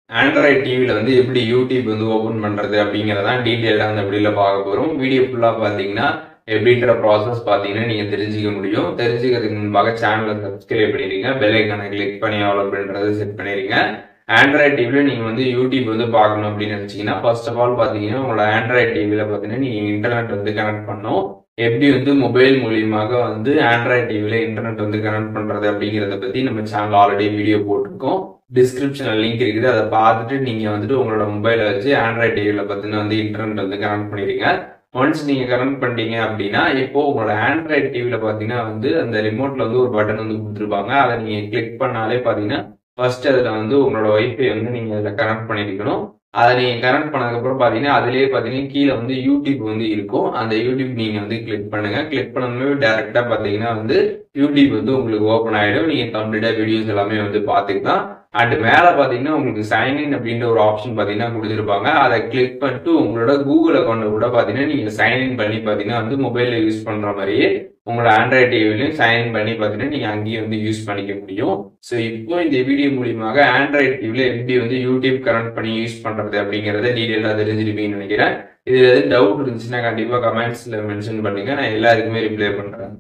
Android டிவில வந்து எப்படி யூடியூப் வந்து ஓபன் பண்றது அப்படிங்கறதான் டீடைலா அந்த வீடியோல பார்க்க போறோம். வீடியோ ஃபுல்லா பாத்தீங்கன்னா எப்படின்ற ப்ராசஸ் பாத்தீங்கன்னா நீங்க தெரிஞ்சுக்க முடியும். தெரிஞ்சுக்கிறதுக்கு முன்பாக சேனலை சப்ஸ்கிரைப் பண்ணிருங்க, பெல் ஐக்கானை கிளிக் பண்ணி ஆல் அப்படின்றத செட் பண்ணிருங்க. ஆண்ட்ராய்ட் டிவில நீங்க வந்து யூடியூப் வந்து பார்க்கணும் அப்படின்னு நினைச்சீங்கன்னா ஃபர்ஸ்ட் ஆஃப் ஆல் பாத்தீங்கன்னா உங்களோட ஆண்ட்ராய்ட் டிவில பாத்தீங்கன்னா நீங்க இன்டர்நெட் வந்து கனெக்ட் பண்ணணும். எப்படி வந்து மொபைல் மூலியமாக வந்து ஆண்ட்ராய்ட் டிவில இன்டர்நெட் வந்து கனெக்ட் பண்றது அப்படிங்கறத பத்தி நம்ம சேனல் ஆல்ரெடி வீடியோ போட்டிருக்கோம். டிஸ்கிரிப்ஷன்ல லிங்க் இருக்குது, அதை பார்த்துட்டு நீங்க வந்துட்டு உங்களோட மொபைலை வச்சு ஆண்ட்ராய்ட் டிவில பார்த்தீங்கன்னா வந்து இன்டர்நெட் வந்து கனெக்ட் பண்ணிடுங்க. ஒன்ஸ் நீங்க கனெக்ட் பண்ணிட்டீங்க அப்படின்னா இப்போ உங்களோட ஆண்ட்ராய்ட் டிவில பாத்தீங்கன்னா வந்து அந்த ரிமோட்ல வந்து ஒரு பட்டன் வந்து கொடுத்துருப்பாங்க. அதை நீங்க கிளிக் பண்ணாலே பாத்தீங்கன்னா ஃபர்ஸ்ட் அதுல வந்து உங்களோட வைஃபை வந்து நீங்க அதுல கனெக்ட் பண்ணிருக்கணும். அதை நீங்க கனெக்ட் பண்ணதுக்கு அப்புறம் பாத்தீங்கன்னா அதுலயே பாத்தீங்கன்னா கீழே வந்து யூடியூப் வந்து இருக்கும். அந்த யூடியூப் நீங்க வந்து கிளிக் பண்ணுங்க. கிளிக் பண்ணதுமே டைரக்டா பாத்தீங்கன்னா வந்து யூடியூப் வந்து உங்களுக்கு ஓப்பன் ஆயிடும். நீங்க கம்ப்ளீட்டா வீடியோஸ் எல்லாமே வந்து பாத்துக்கலாம். அண்ட் மேல பாத்தீங்கன்னா உங்களுக்கு சைன்இன் அப்படின்ற ஒரு ஆப்ஷன் பாத்தீங்கன்னா கொடுத்துருப்பாங்க. அதை கிளிக் பண்ணிட்டு உங்களோட கூகுள் அக்கௌண்ட் கூட பாத்தீங்கன்னா நீங்க சைன்இன் பண்ணி பாத்தீங்கன்னா வந்து மொபைல்ல யூஸ் பண்ற மாதிரியே உங்களோட ஆண்ட்ராய்ட் டிவிலையும் சைன்இன் பண்ணி பாத்தீங்கன்னா நீங்க அங்கேயும் வந்து யூஸ் பண்ணிக்க முடியும். ஸோ இப்போ இந்த வீடியோ மூலியமாக ஆண்ட்ராய்ட் டிவில எப்படி வந்து யூடியூப் கனெக்ட் பண்ணி யூஸ் பண்றது அப்படிங்கறத டீடைலா தெரிஞ்சிருப்பீங்கன்னு நினைக்கிறேன். இதுல எதுவும் டவுட் இருந்துச்சுன்னா கண்டிப்பா கமெண்ட்ஸ்ல மென்ஷன் பண்ணுங்க, நான் எல்லாருக்குமே ரிப்ளை பண்றேன்.